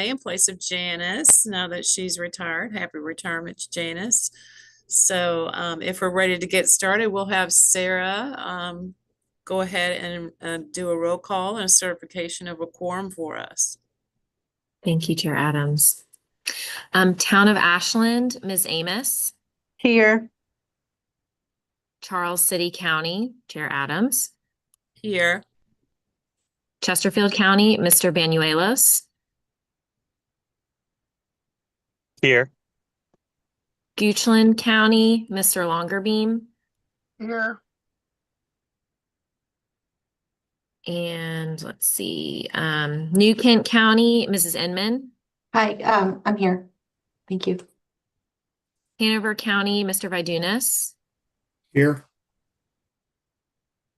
today in place of Janice, now that she's retired. Happy retirement to Janice. So if we're ready to get started, we'll have Sarah go ahead and do a roll call and a certification of a quorum for us. Thank you, Chair Adams. Town of Ashland, Ms. Amos. Here. Charles City County, Chair Adams. Here. Chesterfield County, Mr. Banuelos. Here. Goochland County, Mr. Longerbeam. Here. And let's see, New Kent County, Mrs. Inman. Hi, I'm here. Thank you. Hanover County, Mr. Vidunas. Here.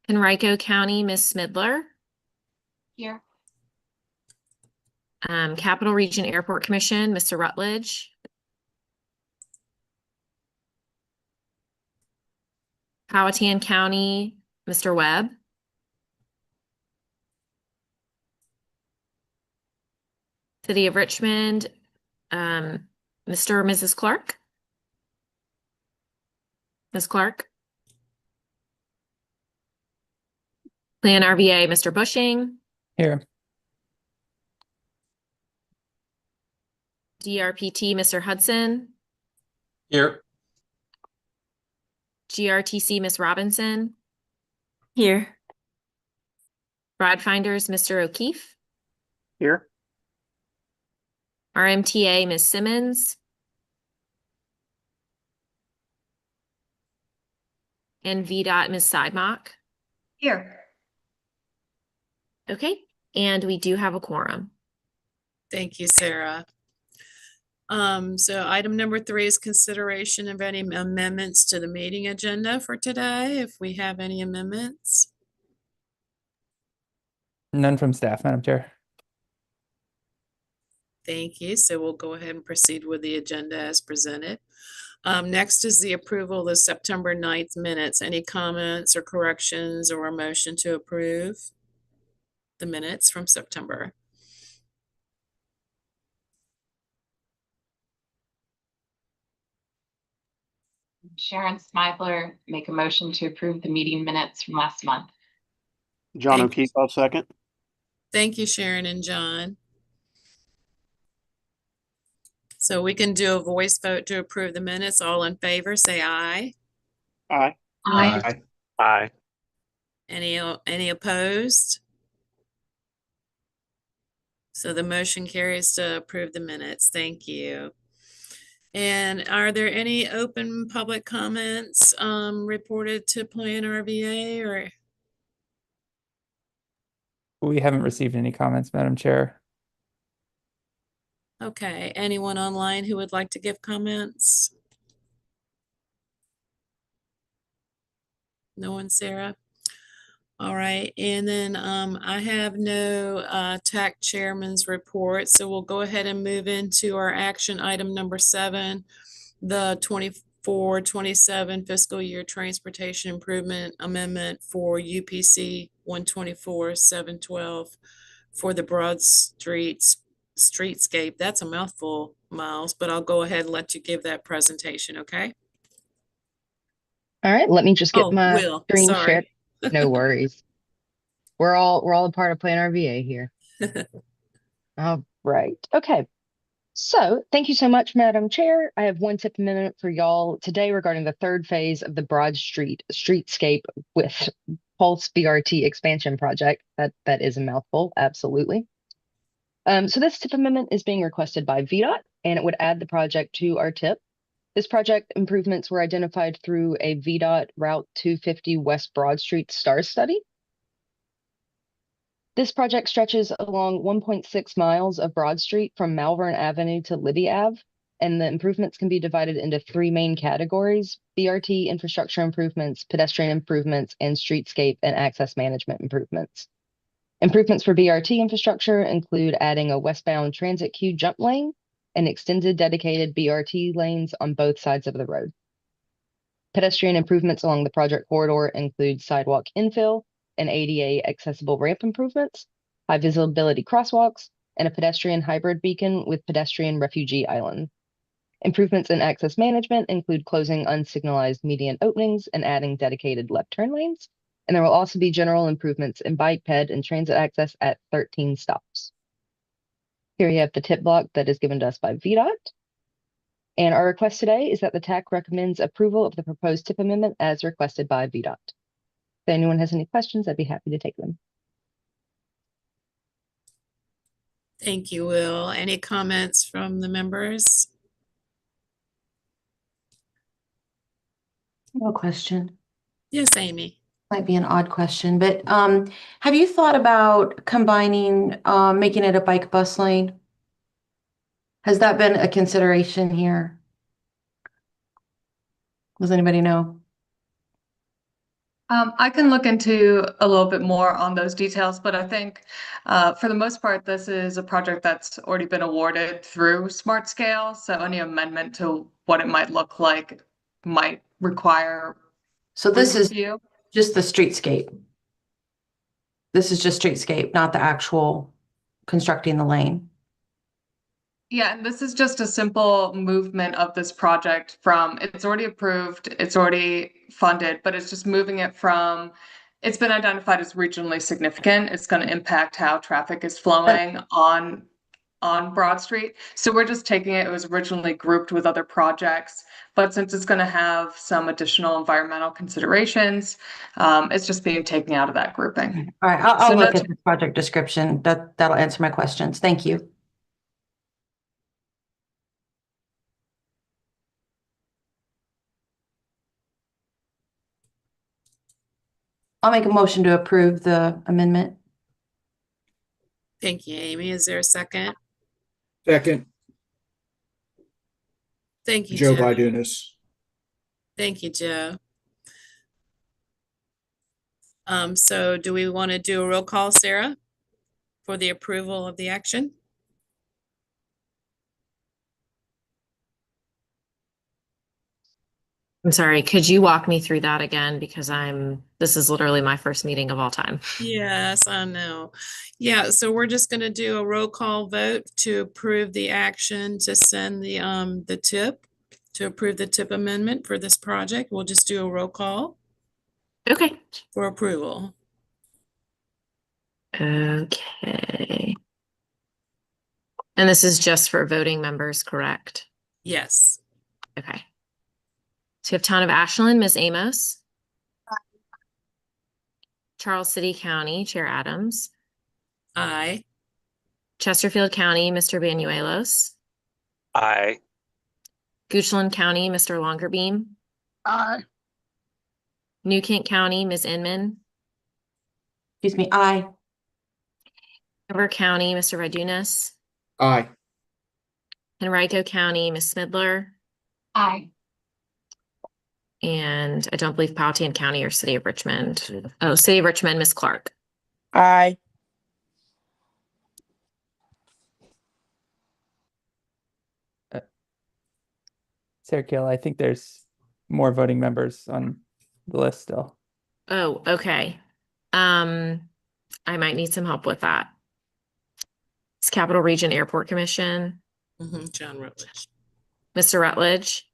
Henrico County, Ms. Smidler. Here. Capital Region Airport Commission, Mr. Rutledge. Powhatan County, Mr. Webb. City of Richmond, Mr. or Mrs. Clark. Ms. Clark. Plan RVA, Mr. Bushing. Here. DRPT, Mr. Hudson. Here. GRTC, Ms. Robinson. Here. Broad Finders, Mr. O'Keefe. Here. RMTA, Ms. Simmons. And VDOT, Ms. Sidemock. Here. Okay, and we do have a quorum. Thank you, Sarah. So item number 3 is consideration of any amendments to the meeting agenda for today, if we have any amendments. None from staff, Madam Chair. Thank you. So we'll go ahead and proceed with the agenda as presented. Next is the approval of the September 9th minutes. Any comments or corrections or a motion to approve the minutes from September? Sharon Smidler, make a motion to approve the meeting minutes from last month. John Thank O'Keefe, I'll second. Thank you, Sharon and John. So we can do a voice vote to approve the minutes. All in favor, say aye. Aye. Aye. Aye. Any opposed? So the motion carries to approve the minutes. Thank you. And are there any open public comments reported to Plan RVA or? We haven't received any comments, Madam Chair. Okay, anyone online who would like to give comments? No one, Sarah? All right, and then I have no TAC chairman's report, so we'll go ahead and move into our action item number 7, the 24-27 fiscal year transportation improvement amendment for UPC 124-712 for the Broad Streetscape. That's a mouthful, Miles, but I'll go ahead and let you give that presentation, okay? All right, let me just get my Will, screen sorry. shared. No worries. We're all a part of Plan RVA here. All right. Okay. So thank you so much, Madam Chair. I have one tip amendment for y'all today regarding the 3rd phase of the Broad Streetscape with Pulse BRT expansion project. That is a mouthful, absolutely. So this tip amendment is being requested by VDOT, and it would add the project to our tip. This project improvements were identified through a VDOT Route 250 West Broad Street STAR study. This project stretches along 1.6 miles of Broad Street from Malvern Avenue to Libby Ave, and the improvements can be divided into 3 main categories: BRT infrastructure improvements, pedestrian improvements, and streetscape and access management improvements. Improvements for BRT infrastructure include adding a westbound transit queue jump lane and extended dedicated BRT lanes on both sides of the road. Pedestrian improvements along the project corridor include sidewalk infill and ADA accessible ramp improvements, high visibility crosswalks, and a pedestrian hybrid beacon with pedestrian refugee island. Improvements in access management include closing unsignalized median openings and adding dedicated left turn lanes. And there will also be general improvements in bike, ped, and transit access at 13 stops. Here you have the tip block that is given to us by VDOT. And our request today is that the TAC recommends approval of the proposed tip amendment as requested by VDOT. If anyone has any questions, I'd be happy to take them. Thank you, Will. Any comments from the members? No question. Yes, Amy. Might be an odd question, but have you thought about combining, making it a bike bus lane? Has that been a consideration here? Does anybody know? I can look into a little bit more on those details, but I think for the most part, this is a project that's already been awarded through Smart Scale. So any amendment to what it might look like might require So this is review. just the streetscape. This is just streetscape, not the actual constructing the lane. Yeah, and this is just a simple movement of this project from, it's already approved, it's already funded, but it's just moving it from, it's been identified as regionally significant. It's going to impact how traffic is flowing on Broad Street. So we're just taking it, it was originally grouped with other projects, but since it's going to have some additional environmental considerations, it's just being taken out of that grouping. All right, I'll So look no- at the project description. That'll answer my questions. Thank you. I'll make a motion to approve the amendment. Thank you, Amy. Is there a second? Second, Thank you, Joe Joe. Bidunas. Thank you, Joe. So do we want to do a roll call, Sarah, for the approval of the action? I'm sorry, could you walk me through that again? Because this is literally my first meeting of all time. Yes, I know. Yeah, so we're just gonna do a roll call vote to approve the action to send the tip, to approve the tip amendment for this project. We'll just do a roll call Okay. for approval. Okay. And this is just for voting members, correct? Yes. Okay. So we have Town of Ashland, Ms. Amos. Charles City County, Chair Adams. Aye. Chesterfield County, Mr. Banuelos. Aye. Goochland County, Mr. Longerbeam. Aye. New Kent County, Ms. Inman. Excuse me, aye. Hoover County, Mr. Vidunas. Aye. Henrico County, Ms. Smidler. Aye. And I don't believe Powhatan County or City of Richmond. Oh, City of Richmond, Ms. Clark. Aye. Sarah Gill, I think there's more voting members on the list still. Oh, okay. I might need some help with that. It's Capital Region Airport Commission, John Rutledge. Mr. Rutledge.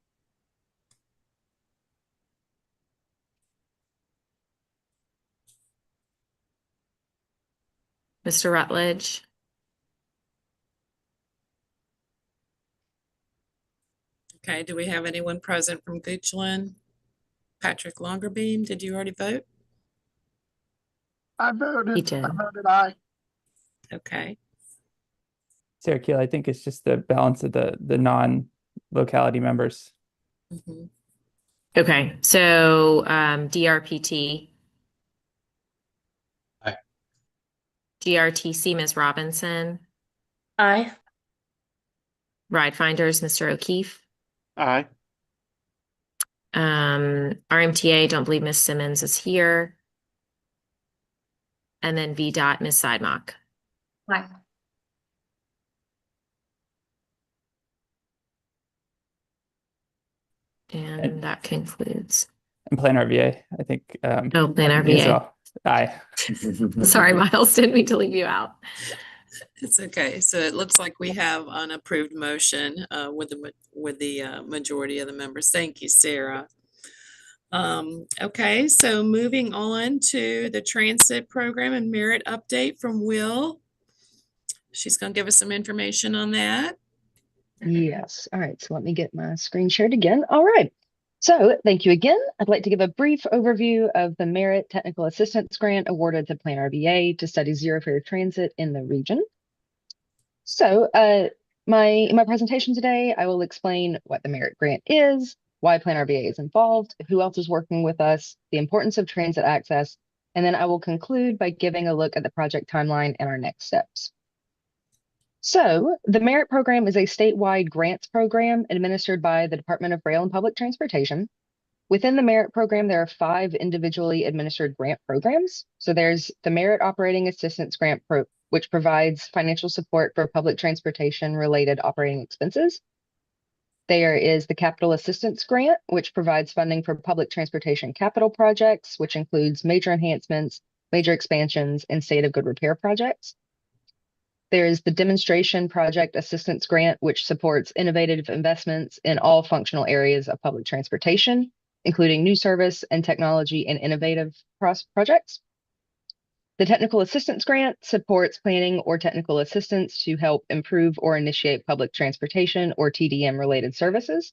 Mr. Rutledge. Okay, do we have anyone present from Goochland? Patrick Longerbeam, did you already vote? I He voted. did. I voted aye. Okay, Sarah Gill, I think it's just the balance of the non-locality members. mhm. Okay, so DRPT. Aye. GRTC, Ms. Robinson. Aye. Ride Finders, Mr. O'Keefe. Aye. RMTA, don't believe Ms. Simmons is here. And then VDOT, Ms. Sidemock. Aye. And that concludes. And Plan RVA, I think. Oh, Plan me as RVA. well. Aye. Sorry, Miles, didn't mean to leave you out. It's okay. So it looks like we have an approved motion with the majority of the members. Thank you, Sarah. Okay, so moving on to the transit program and merit update from Will. She's going to give us some information on that. Yes. All right. So let me get my screen shared again. All right. So thank you again. I'd like to give a brief overview of the Merit Technical Assistance Grant awarded to Plan RVA to study zero fare transit in the region. So in my presentation today, I will explain what the Merit Grant is, why Plan RVA is involved, who else is working with us, the importance of transit access, and then I will conclude by giving a look at the project timeline and our next steps. So the Merit Program is a statewide grants program administered by the Department of Rail and Public Transportation. Within the Merit Program, there are 5 individually administered grant programs. So there's the Merit Operating Assistance Grant, which provides financial support for public transportation related operating expenses. There is the Capital Assistance Grant, which provides funding for public transportation capital projects, which includes major enhancements, major expansions, and state of good repair projects. There's the Demonstration Project Assistance Grant, which supports innovative investments in all functional areas of public transportation, including new service and technology and innovative projects. The Technical Assistance Grant supports planning or technical assistance to help improve or initiate public transportation or TDM related services.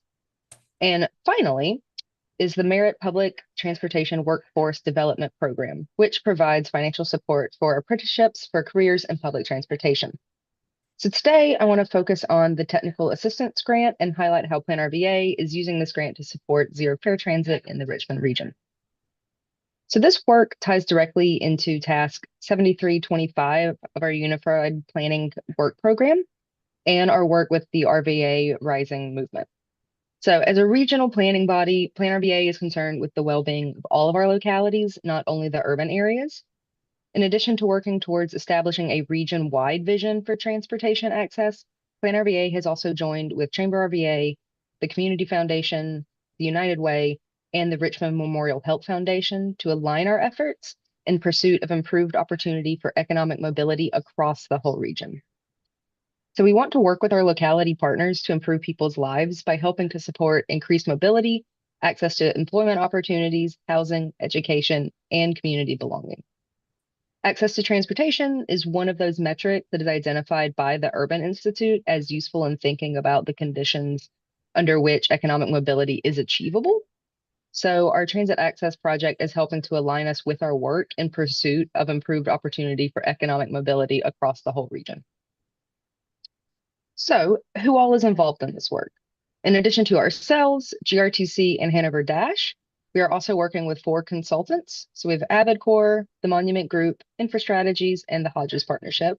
And finally, is the Merit Public Transportation Workforce Development Program, which provides financial support for apprenticeships for careers in public transportation. So today I want to focus on the Technical Assistance Grant and highlight how Plan RVA is using this grant to support zero fare transit in the Richmond region. So this work ties directly into task 7325 of our Unified Planning Work Program and our work with the RVA Rising movement. So as a regional planning body, Plan RVA is concerned with the well-being of all of our localities, not only the urban areas. In addition to working towards establishing a region-wide vision for transportation access, Plan RVA has also joined with Chamber RVA, the Community Foundation, the United Way, and the Richmond Memorial Health Foundation to align our efforts in pursuit of improved opportunity for economic mobility across the whole region. So we want to work with our locality partners to improve people's lives by helping to support increased mobility, access to employment opportunities, housing, education, and community belonging. Access to transportation is one of those metrics that is identified by the Urban Institute as useful in thinking about the conditions under which economic mobility is achievable. So our transit access project is helping to align us with our work in pursuit of improved opportunity for economic mobility across the whole region. So who all is involved in this work? In addition to ourselves, GRTC, and Hanover Dash, we are also working with 4 consultants. So we have AvidCorps, the Monument Group, InfraStrategies, and the Hodges Partnership.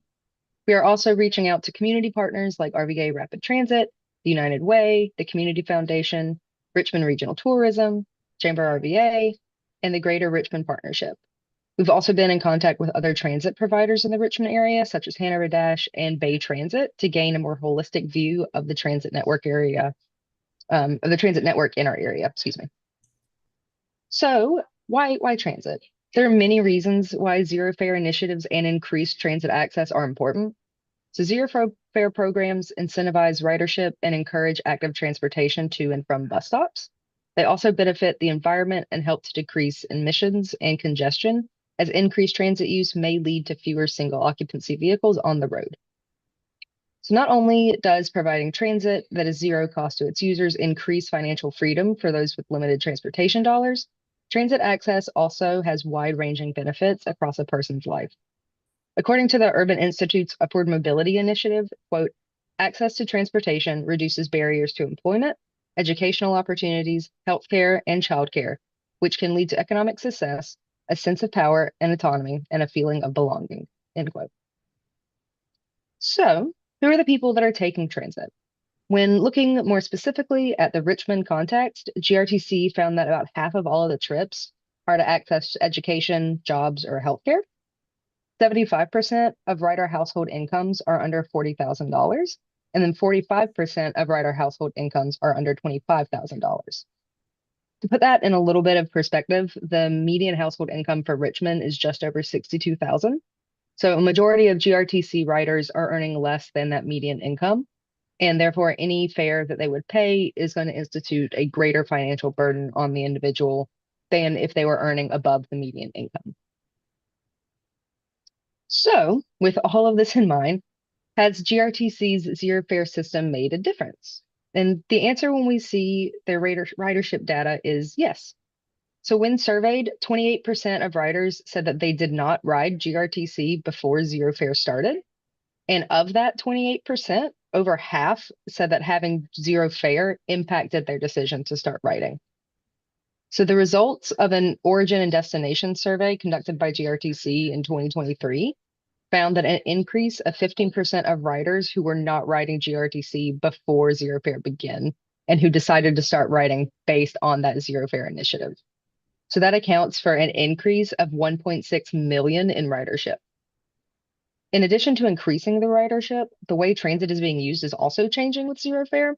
We are also reaching out to community partners like RVA Rapid Transit, the United Way, the Community Foundation, Richmond Regional Tourism, Chamber RVA, and the Greater Richmond Partnership. We've also been in contact with other transit providers in the Richmond area, such as Hanover Dash and Bay Transit, to gain a more holistic view of the transit network area, of the transit network in our area, excuse me. So why transit? There are many reasons why zero fare initiatives and increased transit access are important. So zero fare programs incentivize ridership and encourage active transportation to and from bus stops. They also benefit the environment and help to decrease emissions and congestion, as increased transit use may lead to fewer single occupancy vehicles on the road. So not only does providing transit that is zero cost to its users increase financial freedom for those with limited transportation dollars, transit access also has wide-ranging benefits across a person's life. According to the Urban Institute's Upward Mobility Initiative, quote, access to transportation reduces barriers to employment, educational opportunities, healthcare, and childcare, which can lead to economic success, a sense of power and autonomy, and a feeling of belonging, end quote. So, who are the people that are taking transit? When looking more specifically at the Richmond context, GRTC found that about half of all of the trips are to access education, jobs, or healthcare. 75% of rider household incomes are under $40,000, and then 45% of rider household incomes are under $25,000. To put that in a little bit of perspective, the median household income for Richmond is just over $62,000. So a majority of GRTC riders are earning less than that median income, and therefore any fare that they would pay is going to institute a greater financial burden on the individual than if they were earning above the median income. So with all of this in mind, has GRTC's zero fare system made a difference? And the answer when we see their ridership data is yes. So when surveyed, 28% of riders said that they did not ride GRTC before zero fare started. And of that 28%, over half said that having zero fare impacted their decision to start riding. So the results of an origin and destination survey conducted by GRTC in 2023 found that an increase of 15% of riders who were not riding GRTC before zero fare began and who decided to start riding based on that zero fare initiative. So that accounts for an increase of 1.6 million in ridership. In addition to increasing the ridership, the way transit is being used is also changing with zero fare.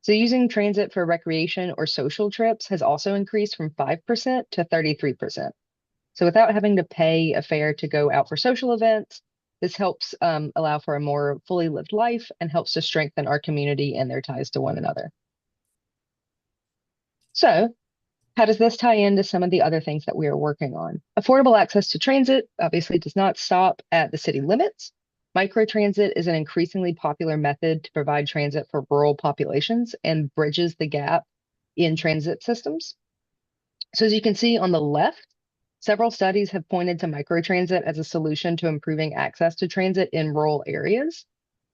So using transit for recreation or social trips has also increased from 5% to 33%. So without having to pay a fare to go out for social events, this helps allow for a more fully lived life and helps to strengthen our community and their ties to one another. So how does this tie into some of the other things that we are working on? Affordable access to transit obviously does not stop at the city limits. Microtransit is an increasingly popular method to provide transit for rural populations and bridges the gap in transit systems. So as you can see on the left, several studies have pointed to microtransit as a solution to improving access to transit in rural areas.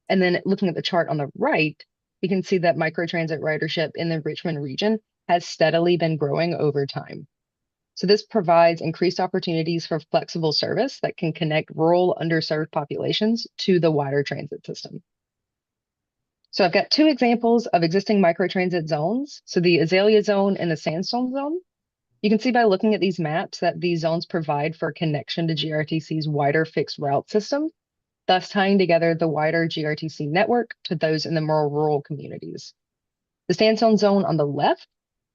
And then looking at the chart on the right, you can see that microtransit ridership in the Richmond region has steadily been growing over time. So this provides increased opportunities for flexible service that can connect rural underserved populations to the wider transit system. So I've got two examples of existing microtransit zones. So the Azalea Zone and the Sandstone Zone. You can see by looking at these maps that these zones provide for connection to GRTC's wider fixed route system, thus tying together the wider GRTC network to those in the more rural communities. The Sandstone Zone on the left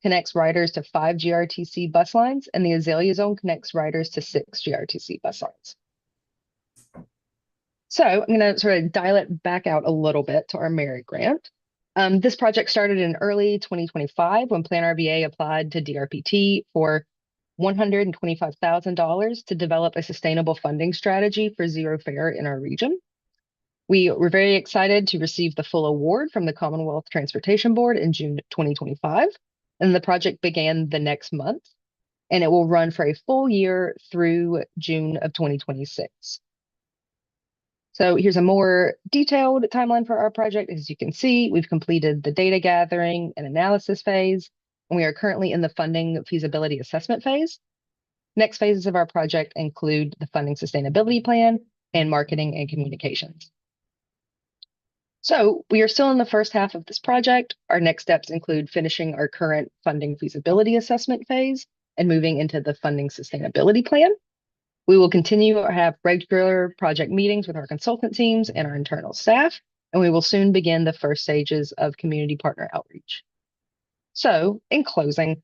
connects riders to 5 GRTC bus lines, and the Azalea Zone connects riders to 6 GRTC bus lines. So I'm going to sort of dial it back out a little bit to our Merit Grant. This project started in early 2025 when Plan RVA applied to DRPT for $125,000 to develop a sustainable funding strategy for zero fare in our region. We were very excited to receive the full award from the Commonwealth Transportation Board in June 2025, and the project began the next month, and it will run for a full year through June of 2026. So here's a more detailed timeline for our project. As you can see, we've completed the data gathering and analysis phase, and we are currently in the funding feasibility assessment phase. Next phases of our project include the funding sustainability plan and marketing and communications. So we are still in the first half of this project. Our next steps include finishing our current funding feasibility assessment phase and moving into the funding sustainability plan. We will continue to have regular project meetings with our consultant teams and our internal staff, and we will soon begin the first stages of community partner outreach. So in closing,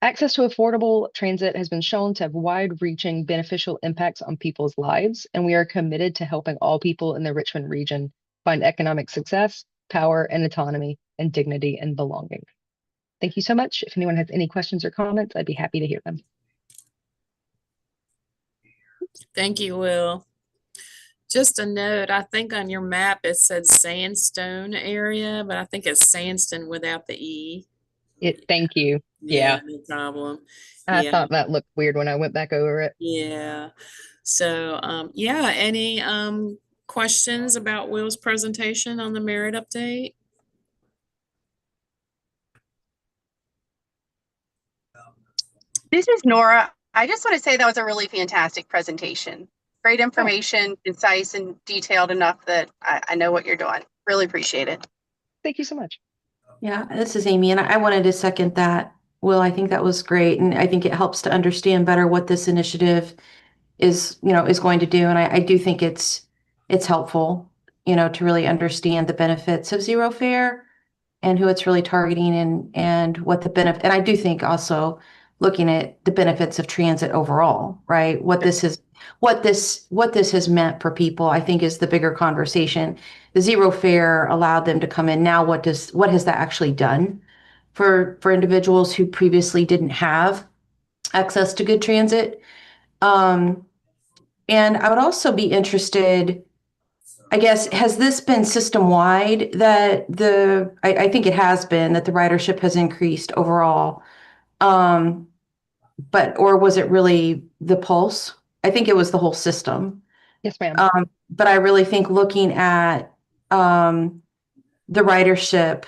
access to affordable transit has been shown to have wide-reaching beneficial impacts on people's lives, and we are committed to helping all people in the Richmond region find economic success, power, and autonomy, and dignity and belonging. Thank you so much. If anyone has any questions or comments, I'd be happy to hear them. Thank you, Will. Just a note, I think on your map it said Sandstone area, but I think it's Sandstone without the E. Thank you. Yeah. No problem. I thought that looked weird when I went back over it. Yeah. So, yeah, any questions about Will's presentation on the merit update? This is Nora. I just want to say that was a really fantastic presentation. Great information, concise and detailed enough that I know what you're doing. Really appreciate it. Thank you so much. Yeah, this is Amy, and I wanted to second that. Will, I think that was great, and I think it helps to understand better what this initiative is going to do. And I do think it's helpful, to really understand the benefits of zero fare and who it's really targeting and what the benefit. And I do think also looking at the benefits of transit overall, right? What this has meant for people, I think, is the bigger conversation. The zero fare allowed them to come in. Now, what has that actually done for individuals who previously didn't have access to good transit? And I would also be interested, I guess, has this been system-wide that I think it has been, that the ridership has increased overall. Or was it really the pulse? I think it was the whole system. Yes, ma'am. But I really think looking at the ridership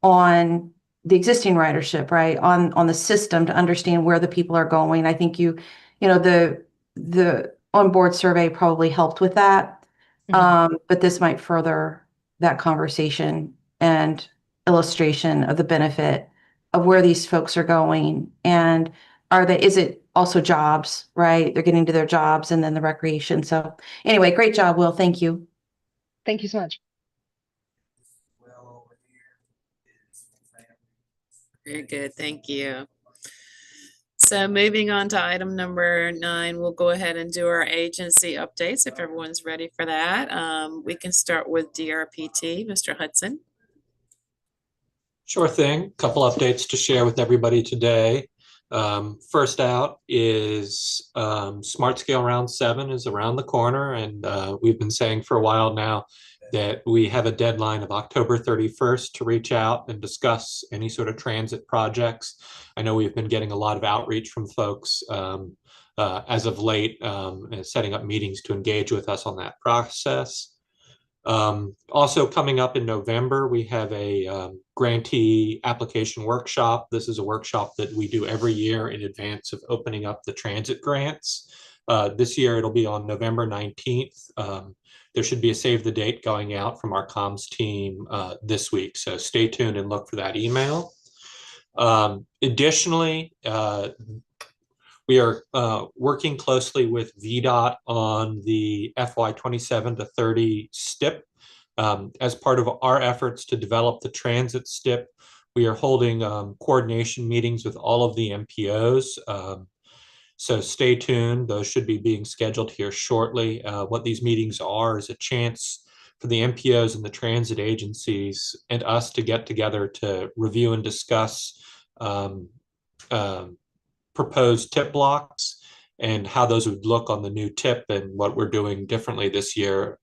on the existing ridership, right, on the system to understand where the people are going. I think the onboard survey probably helped with that. But this might further that conversation and illustration of the benefit of where these folks are going. And is it also jobs, right? They're getting to their jobs and then the recreation. So anyway, great job, Will. Thank you. Thank you so much. Very good, thank you. So moving on to item number 9, we'll go ahead and do our agency updates if everyone's ready for that. We can start with DRPT, Mr. Hudson. Sure thing. Couple updates to share with everybody today. First out is Smart Scale Round 7 is around the corner, and we've been saying for a while now that we have a deadline of October 31st to reach out and discuss any sort of transit projects. I know we've been getting a lot of outreach from folks as of late, setting up meetings to engage with us on that process. Also coming up in November, we have a grantee application workshop. This is a workshop that we do every year in advance of opening up the transit grants. This year it'll be on November 19th. There should be a save the date going out from our comms team this week. So stay tuned and look for that email. Additionally, we are working closely with VDOT on the FY 27 to 30 STIP. As part of our efforts to develop the transit STIP, we are holding coordination meetings with all of the MPOs. So stay tuned. Those should be being scheduled here shortly. What these meetings are is a chance for the MPOs and the transit agencies and us to get together to review and discuss proposed tip blocks and how those would look on the new tip and what we're doing differently this year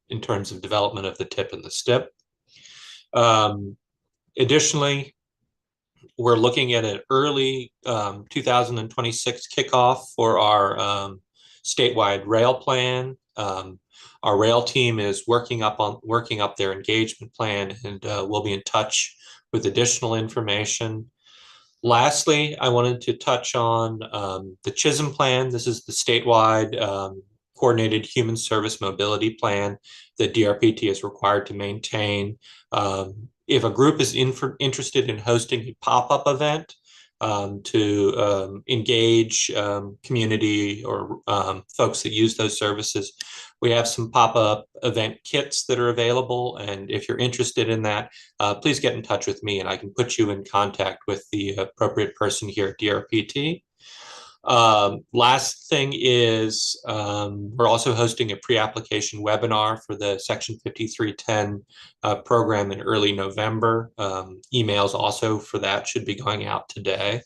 in terms of development of the tip and the STIP. Additionally, we're looking at an early 2026 kickoff for our statewide rail plan. Our rail team is working up their engagement plan, and we'll be in touch with additional information. Lastly, I wanted to touch on the Chisholm plan. This is the statewide coordinated human service mobility plan that DRPT is required to maintain. If a group is interested in hosting a pop-up event to engage community or folks that use those services, we have some pop-up event kits that are available. And if you're interested in that, please get in touch with me and I can put you in contact with the appropriate person here at DRPT. Last thing is we're also hosting a pre-application webinar for the Section 5310 program in early November. Emails also for that should be going out today.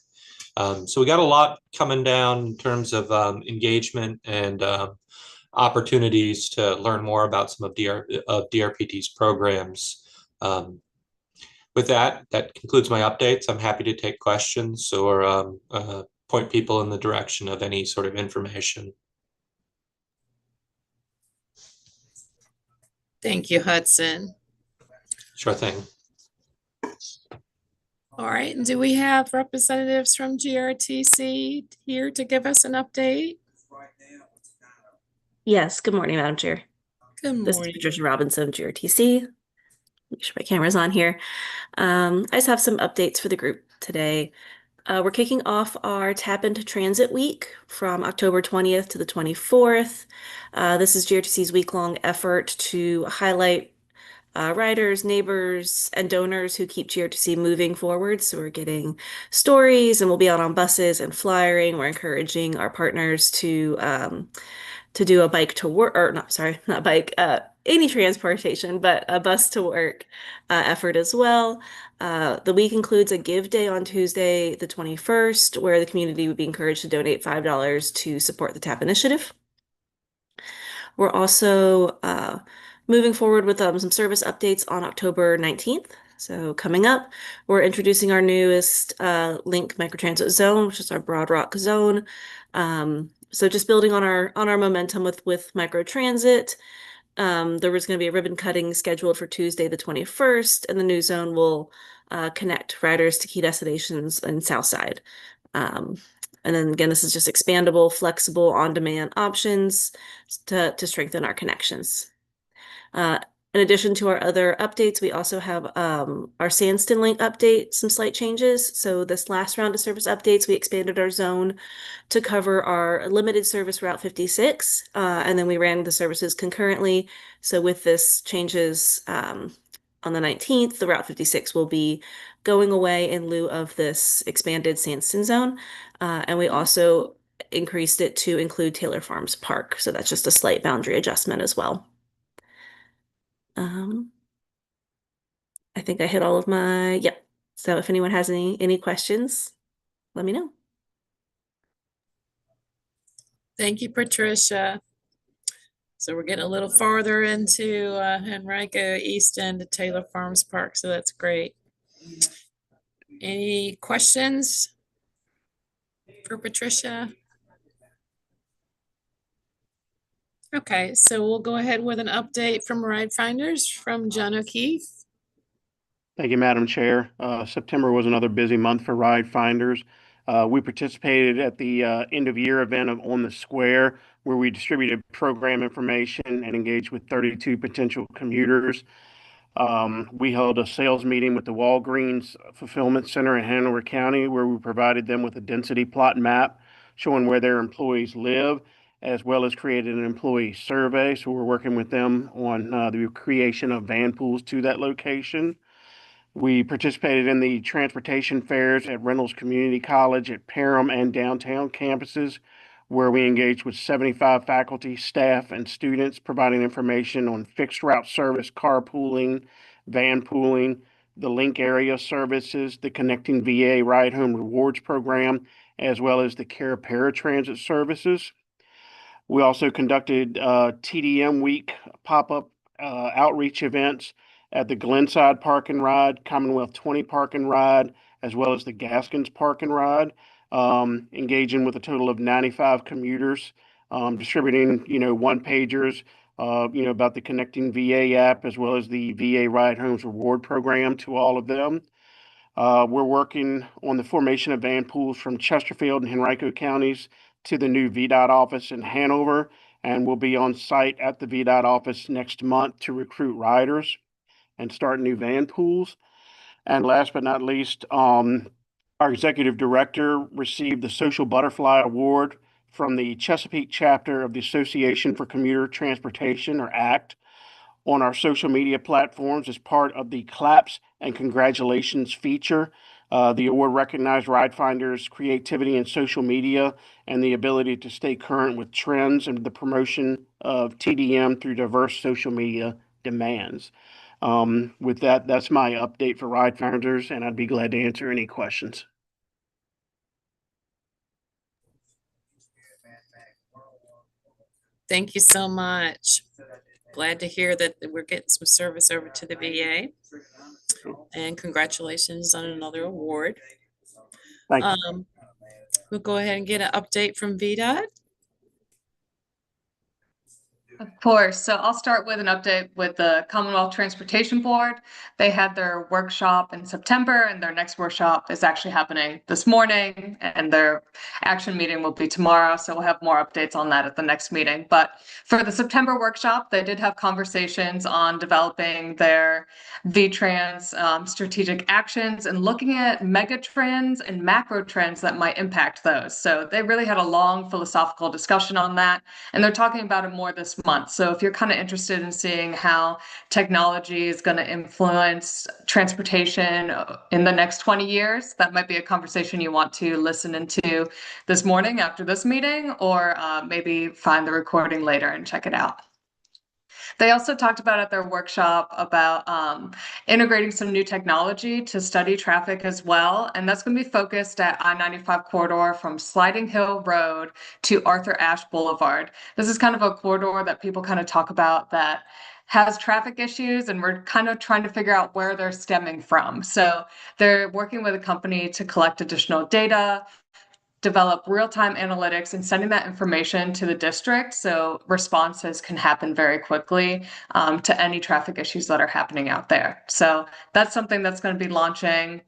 So we got a lot coming down in terms of engagement and opportunities to learn more about some of DRPT's programs. With that concludes my updates. I'm happy to take questions or point people in the direction of any sort of information. Thank you, Hudson. Sure thing. All right, and do we have representatives from GRTC here to give us an update? Yes, good morning, Madam Chair. Good This is morning. Patricia Robinson, GRTC. Make sure my camera's on here. I just have some updates for the group today. We're kicking off our Tap into Transit Week from October 20th to the 24th. This is GRTC's week-long effort to highlight riders, neighbors, and donors who keep GRTC moving forward. So we're getting stories, and we'll be out on buses and flyering. We're encouraging our partners to do a bike to work, or not, sorry, not bike, any transportation, but a bus to work effort as well. The week includes a give day on Tuesday, the 21st, where the community would be encouraged to donate $5 to support the TAP initiative. We're also moving forward with some service updates on October 19th. So coming up, we're introducing our newest Link microtransit zone, which is our Broad Rock zone. So just building on our momentum with microtransit. There was going to be a ribbon cutting scheduled for Tuesday, the 21st, and the new zone will connect riders to key destinations in Southside. And then again, this is just expandable, flexible, on-demand options to strengthen our connections. In addition to our other updates, we also have our Sandston Link update, some slight changes. So this last round of service updates, we expanded our zone to cover our limited service Route 56, and then we ran the services concurrently. So with this changes on the 19th, the Route 56 will be going away in lieu of this expanded Sandston zone. And we also increased it to include Taylor Farms Park. So that's just a slight boundary adjustment as well. I think I hit all of my, yep. So if anyone has any questions, let me know. Thank you, Patricia. So we're getting a little farther into Henrico East End to Taylor Farms Park, so that's great. Any questions for Patricia? Okay, so we'll go ahead with an update from Ride Finders from John O'Keefe. Thank you, Madam Chair. September was another busy month for Ride Finders. We participated at the end of year event On the Square, where we distributed program information and engaged with 32 potential commuters. We held a sales meeting with the Walgreens Fulfillment Center in Hanover County, where we provided them with a density plot map showing where their employees live, as well as created an employee survey. So we're working with them on the creation of van pools to that location. We participated in the transportation fairs at Reynolds Community College, at Parham and downtown campuses, where we engaged with 75 faculty, staff, and students, providing information on fixed route service, carpooling, van pooling, the Link area services, the Connecting VA Ride Home Rewards program, as well as the Care Paratransit services. We also conducted TDM Week pop-up outreach events at the Glenside Park and Ride, Commonwealth 20 Park and Ride, as well as the Gaskins Park and Ride, engaging with a total of 95 commuters, distributing, one-pagers, about the Connecting VA app, as well as the VA Ride Homes Reward Program to all of them. We're working on the formation of van pools from Chesterfield and Henrico counties to the new VDOT office in Hanover, and we'll be on site at the VDOT office next month to recruit riders and start new van pools. And last but not least, our executive director received the Social Butterfly Award from the Chesapeake chapter of the Association for Commuter Transportation, or ACT, on our social media platforms as part of the Claps and Congratulations feature. The award recognized Ride Finders' creativity in social media and the ability to stay current with trends and the promotion of TDM through diverse social media demands. With that, that's my update for Ride Finders, and I'd be glad to answer any questions. Thank you so much. Glad to hear that we're getting some service over to the VA. And congratulations on another award. Thank you. We'll go ahead and get an update from VDOT. Of course. So I'll start with an update with the Commonwealth Transportation Board. They had their workshop in September, and their next workshop is actually happening this morning, and their action meeting will be tomorrow. So we'll have more updates on that at the next meeting. But for the September workshop, they did have conversations on developing their VTrans strategic actions and looking at mega trends and macro trends that might impact those. So they really had a long philosophical discussion on that, and they're talking about it more this month month. So if you're kind of interested in seeing how technology is going to influence transportation in the next 20 years, that might be a conversation you want to listen into this morning after this meeting, or maybe find the recording later and check it out. They also talked about at their workshop about integrating some new technology to study traffic as well. And that's going to be focused at I-95 corridor from Sliding Hill Road to Arthur Ashe Boulevard. This is kind of a corridor that people kind of talk about that has traffic issues, and we're kind of trying to figure out where they're stemming from. So they're working with a company to collect additional data, develop real-time analytics, and sending that information to the district so responses can happen very quickly to any traffic issues that are happening out there. So that's something that's going to be launching.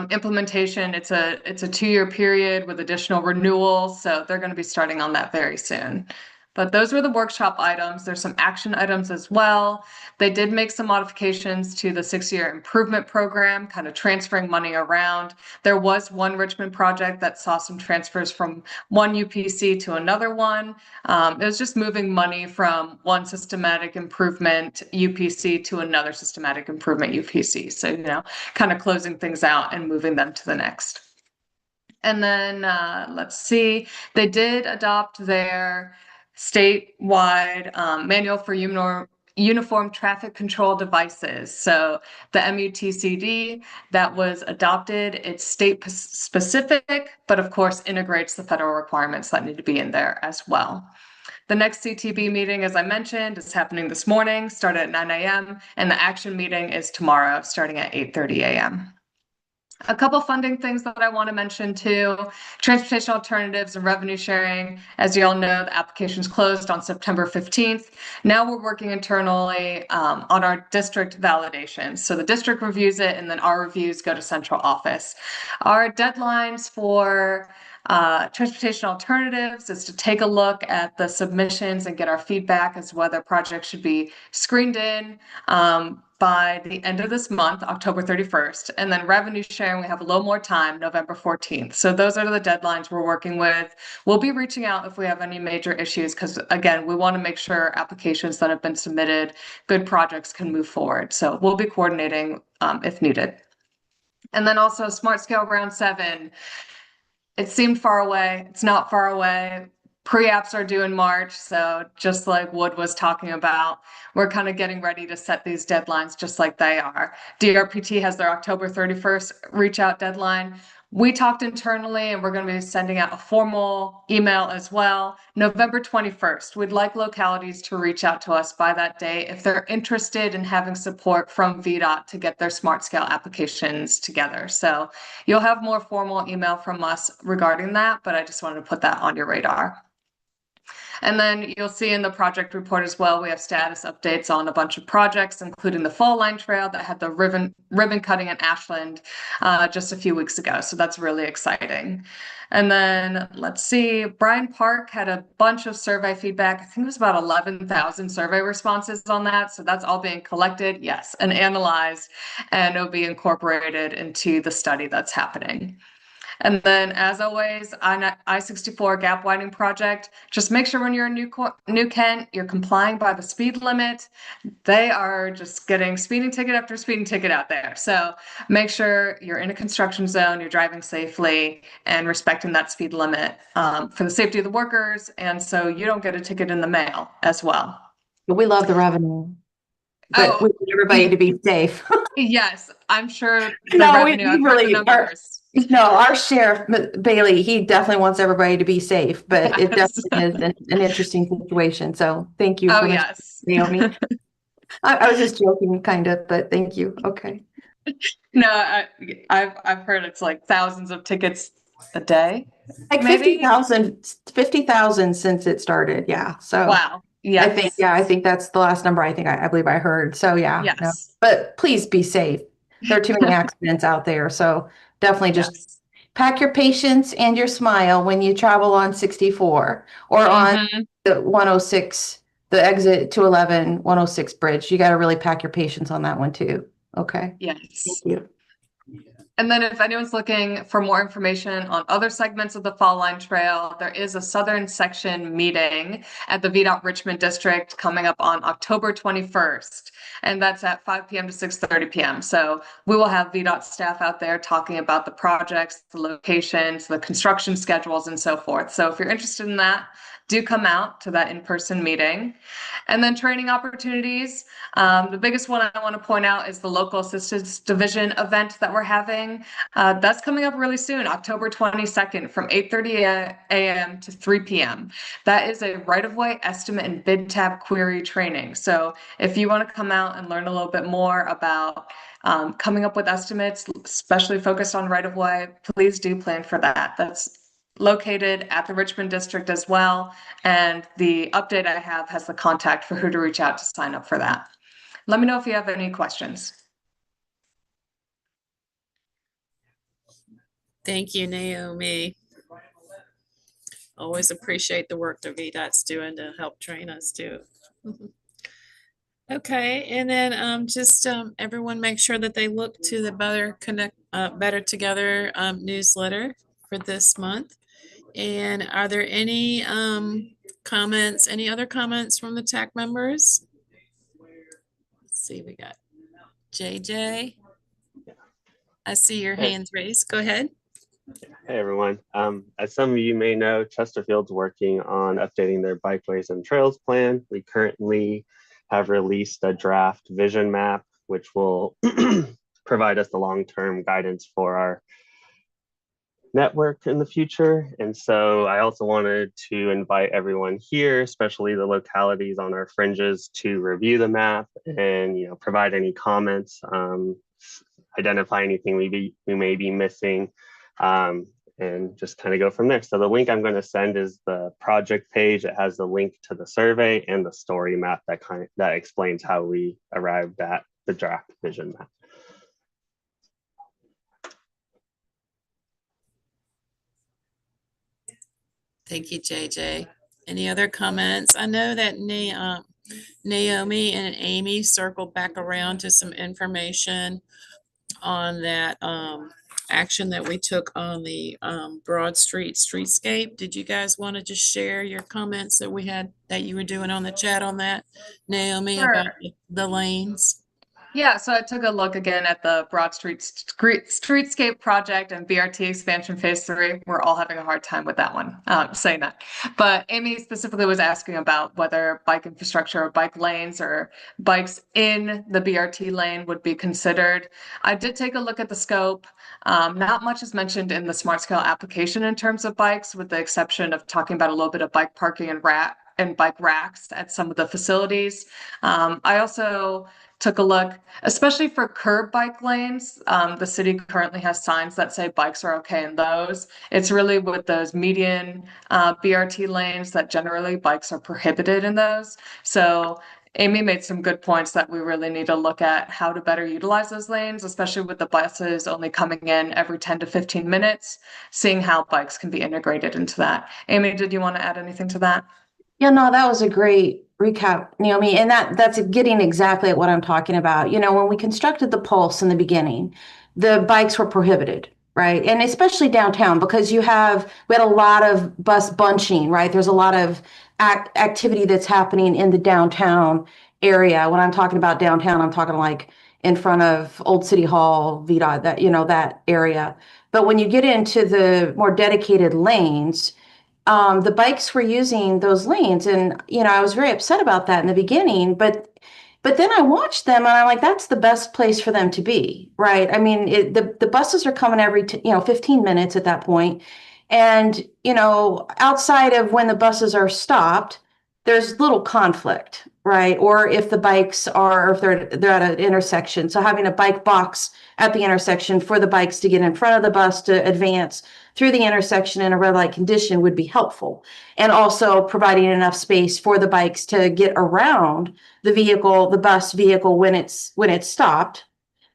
Implementation, it's a 2-year period with additional renewals, so they're going to be starting on that very soon. But those were the workshop items. There's some action items as well. They did make some modifications to the 6-year improvement program, kind of transferring money around. There was one Richmond project that saw some transfers from one UPC to another one. It was just moving money from one systematic improvement UPC to another systematic improvement UPC. So, kind of closing things out and moving them to the next. And then let's see, they did adopt their statewide manual for uniform traffic control devices. So the MUTCD that was adopted, it's state specific, but of course integrates the federal requirements that need to be in there as well. The next CTB meeting, as I mentioned, is happening this morning, started at 9 a.m. and the action meeting is tomorrow, starting at 8:30 a.m. A couple funding things that I want to mention too: transportation alternatives and revenue sharing. As you all know, the application's closed on September 15th. Now we're working internally on our district validation. So the district reviews it, and then our reviews go to central office. Our deadlines for transportation alternatives is to take a look at the submissions and get our feedback as whether projects should be screened in by the end of this month, October 31st. And then revenue sharing, we have a little more time, November 14th. So those are the deadlines we're working with. We'll be reaching out if we have any major issues, because again, we want to make sure applications that have been submitted, good projects, can move forward. So we'll be coordinating if needed. And then also Smart Scale Round 7. It seemed far away. It's not far away. Pre-apps are due in March, so just like Wood was talking about, we're kind of getting ready to set these deadlines just like they are. DRPT has their October 31st reach out deadline. We talked internally, and we're going to be sending out a formal email as well. November 21st, we'd like localities to reach out to us by that day if they're interested in having support from VDOT to get their smart scale applications together. So you'll have more formal email from us regarding that, but I just wanted to put that on your radar. And then you'll see in the project report as well, we have status updates on a bunch of projects, including the Fall Line Trail that had the ribbon cutting in Ashland just a few weeks ago. So that's really exciting. And then let's see, Bryan Park had a bunch of survey feedback. I think it was about 11,000 survey responses on that. So that's all being collected, yes, and analyzed, and it'll be incorporated into the study that's happening. And then, as always, I-64 gap widening project, just make sure when you're in New Kent, you're complying by the speed limit. They are just getting speeding ticket after speeding ticket out there. So make sure you're in a construction zone, you're driving safely, and respecting that speed limit for the safety of the workers, and so you don't get a ticket in the mail as well. But we love the revenue. But we want everybody to be safe. Yes, I'm sure the No, revenue, I've heard the numbers. No, our sheriff, Bailey, he definitely wants everybody to be safe, but it Yes. definitely is an interesting situation. So thank you. Oh, for yes. Naomi. I was just joking, kind of, but thank you. Okay. No, I've heard it's like thousands of tickets a day. Like Maybe? 50,000 since it started. Yeah. So Wow. Yes. I think that's the last number I believe I heard. So yeah. Yes. No. But please be safe. There are too many accidents out there. So definitely just pack your patience and your smile when you travel on 64 or on the 106, the exit 211 106 bridge. You got to really pack your patience on that one too. Okay. Yes. Thank you. And then if anyone's looking for more information on other segments of the Fall Line Trail, there is a Southern Section meeting at the VDOT Richmond District coming up on October 21st. And that's at 5 p.m. to 6:30 p.m. So we will have VDOT staff out there talking about the projects, the locations, the construction schedules, and so forth. So if you're interested in that, do come out to that in-person meeting. And then training opportunities. The biggest one I want to point out is the Local Assistance Division event that we're having. That's coming up really soon, October 22nd from 8:30 a.m. to 3 p.m. That is a right-of-way estimate and bid tab query training. So if you want to come out and learn a little bit more about coming up with estimates, especially focused on right-of-way, please do plan for that. That's located at the Richmond District as well. And the update I have has the contact for who to reach out to sign up for that. Let me know if you have any questions. Thank you, Naomi. Always appreciate the work that VDOT's doing to help train us too. Okay, and then just everyone make sure that they look to the Better Together newsletter for this month. And are there any comments, any other comments from the TAC members? Let's see, we got JJ. I see your hands raised. Go ahead. Hey everyone. As some of you may know, Chesterfield's working on updating their bikeways and trails plan. We currently have released a draft vision map, which will provide us the long-term guidance for our network in the future. And so I also wanted to invite everyone here, especially the localities on our fringes, to review the map and provide any comments, identify anything we may be missing, and just kind of go from there. So the link I'm going to send is the project page. It has the link to the survey and the story map that explains how we arrived at the draft vision map. Thank you, JJ. Any other comments? I know that Naomi and Amy circled back around to some information on that action that we took on the Broad Street streetscape. Did you guys want to just share your comments that we had, that you were doing on the chat on that, Naomi, Sure. about the lanes? Yeah, so I took a look again at the Broad Street Streetscape project and BRT expansion phase 3. We're all having a hard time with that one, saying that. But Amy specifically was asking about whether bike infrastructure or bike lanes or bikes in the BRT lane would be considered. I did take a look at the scope. Not much is mentioned in the Smart Scale application in terms of bikes, with the exception of talking about a little bit of bike parking and bike racks at some of the facilities. I also took a look, especially for curb bike lanes. The city currently has signs that say bikes are okay in those. It's really with those median BRT lanes that generally bikes are prohibited in those. So Amy made some good points that we really need to look at how to better utilize those lanes, especially with the buses only coming in every 10 to 15 minutes, seeing how bikes can be integrated into that. Amy, did you want to add anything to that? Yeah, no, that was a great recap, Naomi. And that's getting exactly at what I'm talking about. When we constructed the Pulse in the beginning, the bikes were prohibited, right? And especially downtown, because we had a lot of bus bunching, right? There's a lot of activity that's happening in the downtown area. When I'm talking about downtown, I'm talking like in front of Old City Hall, VDOT, that area. But when you get into the more dedicated lanes, the bikes were using those lanes, and I was very upset about that in the beginning, but then I watched them and I'm like, that's the best place for them to be, right? I mean, the buses are coming every 15 minutes at that point, and outside of when the buses are stopped, there's little conflict, right? Or if the bikes are, or if they're at an intersection, so having a bike box at the intersection for the bikes to get in front of the bus to advance through the intersection in a red light condition would be helpful. And also providing enough space for the bikes to get around the bus vehicle when it's stopped,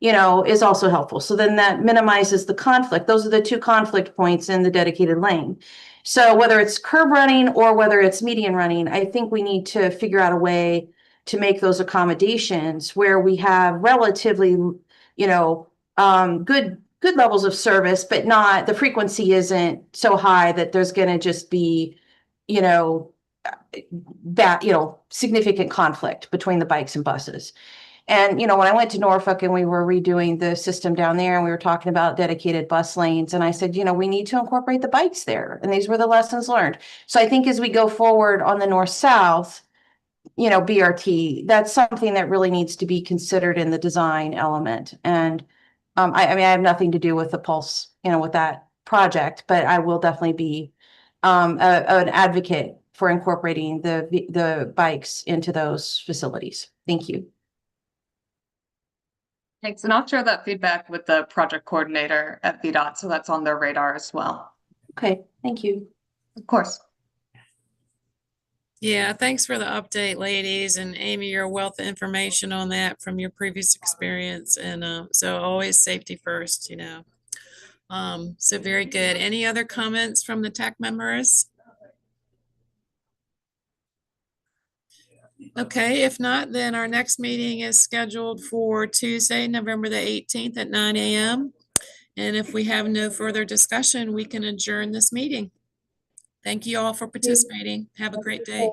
is also helpful. So then that minimizes the conflict. Those are the two conflict points in the dedicated lane. So whether it's curb running or whether it's median running, I think we need to figure out a way to make those accommodations where we have relatively, good levels of service, but not, the frequency isn't so high that there's going to just be, you know, significant conflict between the bikes and buses. And, when I went to Norfolk and we were redoing the system down there and we were talking about dedicated bus lanes, and I said, we need to incorporate the bikes there. And these were the lessons learned. So I think as we go forward on the north-south, BRT, that's something that really needs to be considered in the design element. And I mean, I have nothing to do with the Pulse, with that project, but I will definitely be an advocate for incorporating the bikes into those facilities. Thank you. Thanks. And I'll share that feedback with the project coordinator at VDOT, so that's on their radar as well. Okay, thank you. Of course. Yeah, thanks for the update, ladies. And Amy, your wealth of information on that from your previous experience. And so always safety first, So very good. Any other comments from the TAC members? Okay, if not, then our next meeting is scheduled for Tuesday, November the 18th at 9 a.m. And if we have no further discussion, we can adjourn this meeting. Thank you all for participating. Have a great day.